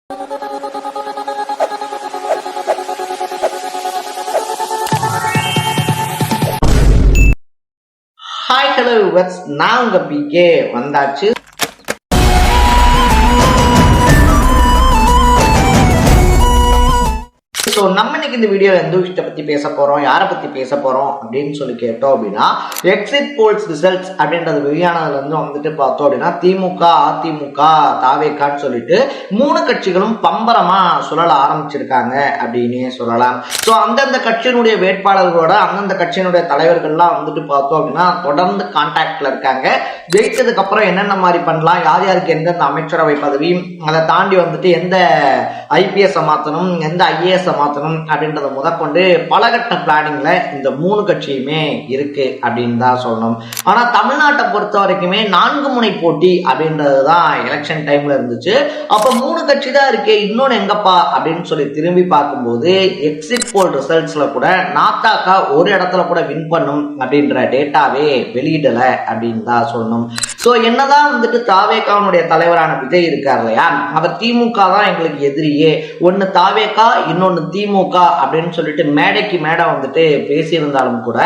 Hi hello viewers, நான் உங்க PK வந்தாச்சு. ஸோ நம்ம இன்னைக்கு இந்த வீடியோவில் எந்த விஷயத்தை பற்றி பேச போகிறோம், யாரை பற்றி பேச போகிறோம் அப்படின்னு சொல்லி கேட்டோம் அப்படின்னா, எக்ஸிட் போல்ஸ் ரிசல்ட்ஸ் அப்படின்றது வெளியானதுலேருந்து வந்துட்டு பார்த்தோம் அப்படின்னா திமுக, அதிமுக, தாவேக்கான்னு சொல்லிட்டு மூணு கட்சிகளும் பம்பரமாக சுழல ஆரம்பிச்சிருக்காங்க அப்படின்னே சொல்லலாம். ஸோ அந்தந்த கட்சியினுடைய வேட்பாளர்களோட அந்தந்த கட்சியினுடைய தலைவர்கள்லாம் வந்துட்டு பார்த்தோம் அப்படின்னா தொடர்ந்து கான்டாக்டில் இருக்காங்க. ஜெயிச்சதுக்கு அப்புறம் என்னென்ன மாதிரி பண்ணலாம், யார் யாருக்கு எந்தெந்த அமைச்சரவை பதவி, அதை தாண்டி வந்துட்டு எந்த ஐபிஎஸ் மாற்றணும், எந்த ஐஏஎஸ் மாற்றணும் அப்படின்றத முதற்கொண்டு பலகட்ட பிளானிங்ல இந்த மூணு கட்சியுமே இருக்கு அப்படின்னு தான் சொல்லணும். ஆனா தமிழ்நாட்டை பொறுத்த வரைக்குமே 4 முனை போட்டி அப்படின்றதுதான் எலெக்ஷன் டைம்ல இருந்துச்சு. அப்ப மூணு கட்சி தான் இருக்கே, இன்னொன்னு எங்கப்பா அப்படின்னு சொல்லி திரும்பி பார்க்கும்போது எக்ஸிட் போல் ரிசல்ட்ஸ்ல கூட நாத்தாக்கா ஒரு இடத்துல கூட வின் பண்ணும் அப்படின்ற டேட்டாவே வெளியிடல அப்படின்னு தான் சொல்லணும். ஸோ என்னதான் வந்துட்டு தாவேக்காவுடைய தலைவரான விஜய் இருக்கார் இல்லையா, அவர் திமுக தான் எங்களுக்கு எதிரியே, ஒன்னு தாவேக்கா இன்னொன்னு திமுக அப்படின்னு சொல்லிட்டு மேடைக்கு மேடை வந்துட்டு பேசியிருந்தாலும் கூட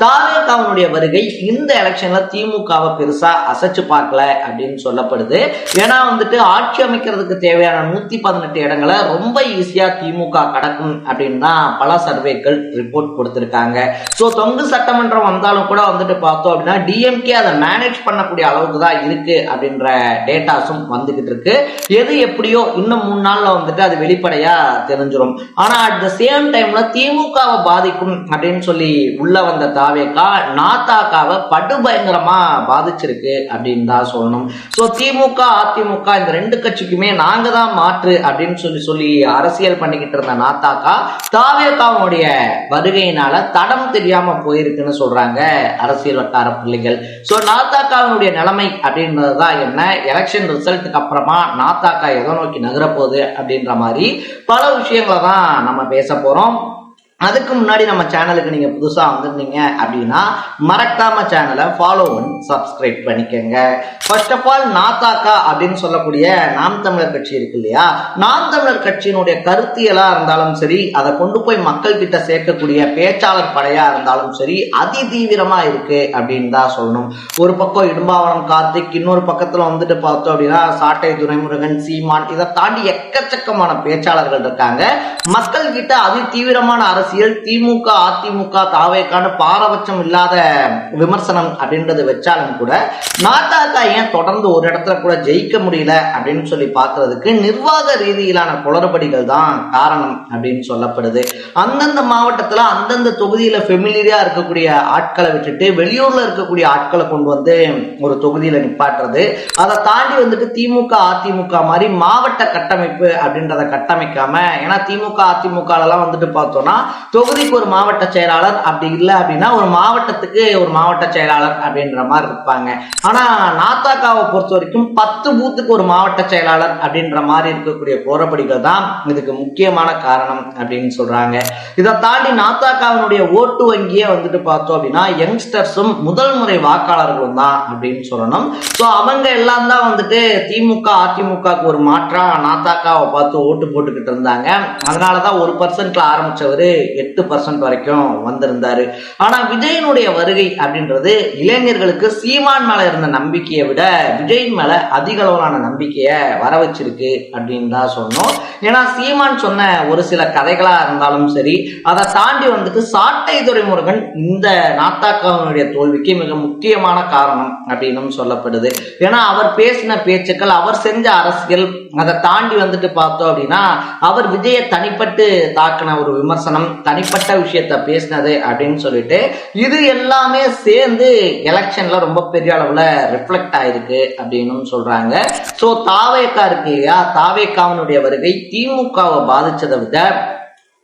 தாவேக்காவுடைய வருகை இந்த எலெக்ஷன்ல திமுகவை பெருசா அசைச்சு பார்க்கல அப்படின்னு சொல்லப்படுது. ஏன்னா வந்துட்டு ஆட்சி அமைக்கிறதுக்கு தேவையான 118 இடங்களை ரொம்ப ஈஸியா திமுக கடக்கும் அப்படின்னு தான் பல சர்வேக்கள் ரிப்போர்ட் கொடுத்திருக்காங்க. ஸோ தொங்கு சட்டமன்றம் வந்தாலும் கூட வந்துட்டு பார்த்தோம் அப்படின்னா டிஎம்கே அதை மேனேஜ் பண்ணக்கூடிய அளவுக்கு தான் இருக்கு அப்படின்ற டேட்டாஸும் வந்துகிட்டு இருக்கு. எது எப்படியோ இன்னும் 3 நாள்ல வந்துட்டு அது வெளிப்படையா தெரிஞ்சிடும். ஆனா அட் த சேம் டைம்ல திமுகவை பாதிக்கும் அப்படின்னு சொல்லி உள்ள வந்த தாவேக்கா நாத்தாக்காவை படுபயங்கரமா பாதிச்சிருக்கு அப்படின்னு தான் சொல்லணும். ஸோ திமுக, அதிமுக இந்த 2 கட்சிக்குமே நாங்க தான் மாற்று அப்படின்னு சொல்லி அரசியல் பண்ணிக்கிட்டு இருந்த நாத்தாக்கா தாவேக்காவுடைய வருகையினால தடம் தெரியாம போயிருக்குன்னு சொல்றாங்க அரசியல் வட்டார புள்ளிகள். ஸோ நாத்தாக்காவினுடைய நிலைமை அப்படின்றதுதான் என்ன, எலெக்ஷன் ரிசல்ட்டுக்கு அப்புறமா நாத்தாக்கா எதை நோக்கி நகர போகுது அப்படின்ற மாதிரி பல விஷயங்களை தான் நம்ம பேச போறோம். அதுக்கு முன்னாடி நம்ம சேனலுக்கு நீங்க புதுசா வந்திருந்தீங்க அப்படின்னா மறக்காம சேனலை ஃபாலோ பண்ணி சப்ஸ்கிரைப் பண்ணிக்கங்க. ஃபர்ஸ்ட் ஆஃப் ஆல் நாத்தாக்கா அப்படின்னு சொல்லக்கூடிய நாம் தமிழர் கட்சி இருக்கு இல்லையா, நாம் தமிழர் கட்சியினுடைய கருத்தியலா இருந்தாலும் சரி, அதை கொண்டு போய் மக்கள் கிட்ட சேர்க்கக்கூடிய பேச்சாளர் படையா இருந்தாலும் சரி அதி தீவிரமா இருக்கு அப்படின்னு தான் சொல்லணும். ஒரு பக்கம் இடும்பாவனம் கார்த்திக், இன்னொரு பக்கத்துல வந்துட்டு பார்த்தோம் அப்படின்னா சாட்டை துரைமுருகன், சீமான், இதை தாண்டி எக்கச்சக்கமான பேச்சாளர்கள் இருக்காங்க. மக்கள் கிட்ட அதி தீவிரமான அரசு திமுக, அதிமுக, தாவேக்கான பாரபட்சம் இல்லாத விமர்சனம் அப்படின்றது வச்சாலும் கூட நாத்தாக்கா ஏன் தொடர்ந்து ஒரு இடத்துல கூட ஜெயிக்க முடியல அப்படின்னு சொல்லி பார்க்கறதுக்கு நிர்வாக ரீதியிலான குளறுபடிகள் தான் காரணம் அப்படின்னு சொல்லப்படுது. அந்தந்த மாவட்டத்துல அந்தந்த தொகுதியில ஃபெமிலியரா இருக்கக்கூடிய ஆட்களை விட்டுட்டு வெளியூர்ல இருக்கக்கூடிய ஆட்களை கொண்டு வந்து ஒரு தொகுதியில நிப்பாட்டுறது, அதை தாண்டி வந்துட்டு திமுக, அதிமுக மாதிரி மாவட்ட கட்டமைப்பு அப்படின்றத கட்டமைக்காம, ஏன்னா திமுக, அதிமுக எல்லாம் வந்துட்டு பார்த்தோம்னா தொகுதிக்கு ஒரு மாவட்ட செயலாளர், அப்படி இல்லை அப்படின்னா ஒரு மாவட்டத்துக்கு ஒரு மாவட்ட செயலாளர் அப்படின்ற மாதிரி இருப்பாங்க. ஆனா நாத்தாக்காவை பொறுத்த வரைக்கும் 10 பூத்துக்கு ஒரு மாவட்ட செயலாளர் அப்படின்ற மாதிரி இருக்கக்கூடிய குளறுபடிகள் தான் இதுக்கு முக்கியமான காரணம் அப்படின்னு சொல்றாங்க. இதை தாண்டி நாத்தாக்காவினுடைய ஓட்டு வங்கியே வந்துட்டு பார்த்தோம் அப்படின்னா யங்ஸ்டர்ஸும் முதல் முறை வாக்காளர்களும் தான் அப்படின்னு சொல்லணும். ஸோ அவங்க எல்லாம் தான் வந்துட்டு திமுக, அதிமுகவுக்கு ஒரு மாற்றா நாத்தாக்காவை பார்த்து ஓட்டு போட்டுக்கிட்டு இருந்தாங்க. அதனாலதான் 1% ஆரம்பிச்சவரு 8% வரைக்கும் வந்திருந்தாரு. ஆனா விஜயனுடைய வருகை அப்படின்றது இளைஞர்களுக்கு சீமான் மேல இருந்த நம்பிக்கையை விட விஜயின் மேல அதிக அளவிலான நம்பிக்கையை வர வச்சிருக்கு அப்படின்னு தான் சொன்னோம். ஏன்னா சீமான் சொன்ன ஒரு சில கதைகளா இருந்தாலும் சரி, அதை தாண்டி வந்துட்டு சாட்டை துரைமுருகன் இந்த நாத்தாக்காவினுடைய தோல்விக்கு மிக முக்கியமான காரணம் அப்படின்னு சொல்லப்படுது. ஏன்னா அவர் பேசின பேச்சுக்கள், அவர் செஞ்ச அரசியல், அதை தாண்டி வந்துட்டு பார்த்தோம் அப்படின்னா அவர் விஜயை தனிப்பட்டு தாக்கின ஒரு விமர்சனம், தனிப்பட்ட விஷயத்த பேசினது அப்படின்னு சொல்லிட்டு இது எல்லாமே சேர்ந்து எலெக்ஷன்ல ரொம்ப பெரிய அளவுல ரிஃப்ளெக்ட் ஆயிருக்கு அப்படின்னு சொல்றாங்க. சோ தாவேக்கா இருக்கு இல்லையா, தாவேக்காவினுடைய வருகை திமுகவை பாதிச்சதை விட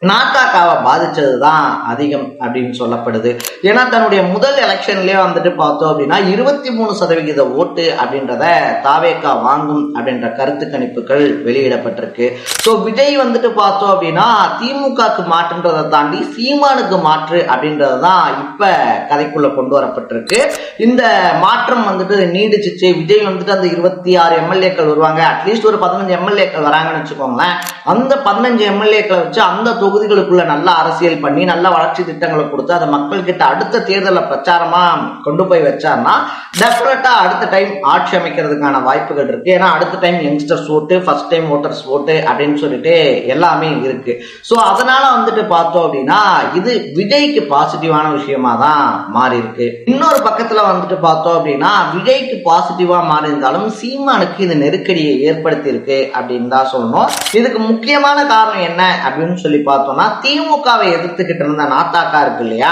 நாத்தாக்காவை பாதிச்சதுதான் அதிகம் அப்படின்னு சொல்லப்படுது. ஏன்னா தன்னுடைய முதல் எலெக்ஷன்லயே வந்துட்டு பார்த்தோம் அப்படின்னா 23% ஓட்டு அப்படின்றத தாவேக்கா வாங்கும் அப்படின்ற கருத்து கணிப்புகள் வெளியிடப்பட்டிருக்கு. ஸோ விஜய் வந்துட்டு பார்த்தோம் அப்படின்னா திமுகக்கு மாற்றுன்றதை தாண்டி சீமானுக்கு மாற்று அப்படின்றதுதான் இப்ப கதைக்குள்ள கொண்டு வரப்பட்டிருக்கு. இந்த மாற்றம் வந்துட்டு நீடிச்சிச்சு. விஜய் வந்துட்டு அந்த 26 எம்எல்ஏக்கள் வருவாங்க, அட்லீஸ்ட் ஒரு 15 எம்எல்ஏக்கள் வராங்கன்னு வச்சுக்கோங்களேன். அந்த 15 எம்எல்ஏக்களை வச்சு அந்த தொகுதிகளுக்குள்ள நல்ல அரசியல் பண்ணி நல்ல வளர்ச்சி திட்டங்களை கொடுத்து அதை மக்கள் கிட்ட அடுத்த தேர்தலில் பிரச்சாரமா கொண்டு போய் வச்சார்னா டெஃபினட்டா அடுத்த டைம் ஆட்சி அமைக்கிறதுக்கான வாய்ப்புகள் இருக்கு. ஏன்னா அடுத்த டைம் யங்ஸ்டர்ஸ் ஓட்டு, ஃபர்ஸ்ட் டைம் ஓட்டர்ஸ் ஓட்டு அப்படின்னு சொல்லிட்டு எல்லாமே இருக்கு. ஸோ அதனால வந்துட்டு பார்த்தோம் அப்படின்னா இது விஜய்க்கு பாசிட்டிவான விஷயமா தான் மாறி இருக்கு. இன்னொரு பக்கத்துல வந்துட்டு பார்த்தோம் அப்படின்னா விஜய்க்கு பாசிட்டிவா மாறி இருந்தாலும் சீமானுக்கு இது நெருக்கடியை ஏற்படுத்தி இருக்கு அப்படின்னு தான் சொல்லணும். இதுக்கு முக்கியமான காரணம் என்ன அப்படின்னு சொல்லி பார்த்தோம்னா திமுகவை எதிர்த்துக்கிட்டு இருந்த நாத்தாக்கா இருக்கு இல்லையா.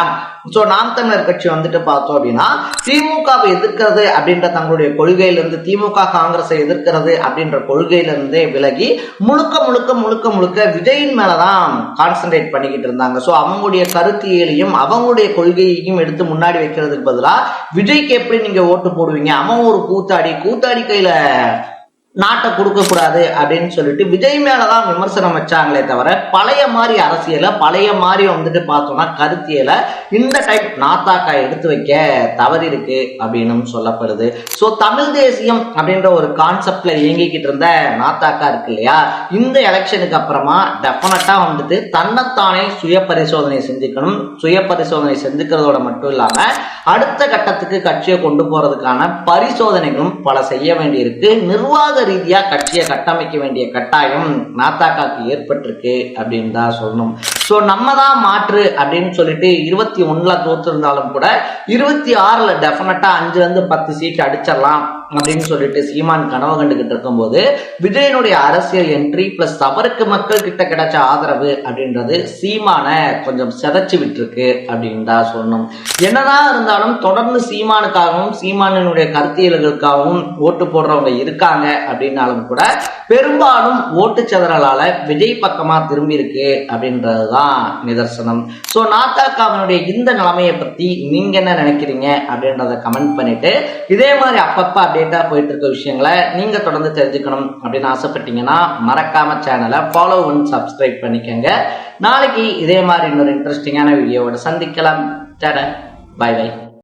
சோ நாம் தமிழர் கட்சி வந்துட்டு பார்த்தோம் அப்படின்னா திமுகவை எதிர்க்கிறது அப்படின்ற தங்களுடைய கொள்கையிலிருந்து, திமுக காங்கிரஸை எதிர்க்கிறது அப்படின்ற கொள்கையிலிருந்தே விலகி முழுக்க முழுக்க முழுக்க முழுக்க விஜயின் மேலதான் கான்சென்ட்ரேட் பண்ணிக்கிட்டு இருந்தாங்க. சோ அவங்களுடைய கருத்தியலையும் அவங்களுடைய கொள்கையையும் எடுத்து முன்னாடி வைக்கிறதுக்கு பதிலா விஜய்க்கு எப்படி நீங்க ஓட்டு போடுவீங்க, அவன் ஒரு கூத்தாடி கையில நாட்டை கொடுக்க கூடாது அப்படின்னு சொல்லிட்டு விஜய் மேலதான் விமர்சனம் வச்சாங்களே தவிர பழைய மாதிரி அரசியலை, பழைய மாதிரி வந்துட்டு பார்த்தோம்னா கருத்தியலை இந்த டைம் நாத்தாக்கா எடுத்து வைக்க தவறி இருக்கு அப்படின்னு சொல்லப்படுது. ஸோ தமிழ் தேசியம் அப்படின்ற ஒரு கான்செப்ட்ல இயங்கிக்கிட்டு இருந்த நாத்தாக்கா இருக்கு இல்லையா, இந்த எலெக்ஷனுக்கு அப்புறமா டெஃபினட்டா வந்துட்டு தன்னைத்தானே சுய பரிசோதனை செஞ்சுக்கணும். சுய பரிசோதனை செஞ்சுக்கிறதோட மட்டும் இல்லாம அடுத்த கட்டத்துக்கு கட்சியை கொண்டு போறதுக்கான பரிசோதனைகளும் பல செய்ய வேண்டியிருக்கு. நிர்வாக ரீதியா கட்சியை கட்டமைக்க வேண்டிய கட்டாயம் நாத்தாக்காக்கு ஏற்பட்டிருக்கு அப்படின்னு தான் சொல்லணும். சோ நம்ம தான் மாற்று அப்படின்னு சொல்லிட்டு 21ல தோத்து இருந்தாலும் கூட 26ல டெஃபினட்டா 5-10 சீட் அடிச்சிடலாம் அப்படின்னு சொல்லிட்டு சீமான் கனவு கண்டுகிட்டு இருக்கும் போது விஜயனுடைய அரசியல் என்ட்ரி பிளஸ் அவருக்கு மக்கள் கிட்ட கிடைச்ச ஆதரவு அப்படின்றது சீமான கொஞ்சம் சிதைச்சு விட்டுருக்கு அப்படின்னு தான் சொல்லணும். என்னதான் இருந்தாலும் தொடர்ந்து சீமானுக்காகவும் சீமானினுடைய கருத்தியல்களுக்காகவும் ஓட்டு போடுறவங்க இருக்காங்க அப்படின்னாலும் கூட பெரும்பாலும் ஓட்டு சிதறலால விஜய் பக்கமா திரும்பி இருக்கு அப்படின்றதுதான் நிதர்சனம். சோ நாத்தாக்காவினுடைய இந்த நிலைமையை பத்தி நீங்க என்ன நினைக்கிறீங்க அப்படின்றத கமெண்ட் பண்ணிட்டு இதே மாதிரி அப்பப்ப அப்டேட்டா போயிட்டு இருக்க விஷயங்களை நீங்க தொடர்ந்து தெரிஞ்சுக்கணும் அப்படின்னு ஆசைப்பட்டீங்கன்னா மறக்காம சேனலை ஃபாலோ அண்ட் சப்ஸ்கிரைப் பண்ணிக்கங்க. நாளைக்கு இதே மாதிரி இன்னொரு இன்ட்ரெஸ்டிங்கான வீடியோவோட சந்திக்கலாம். Bye by.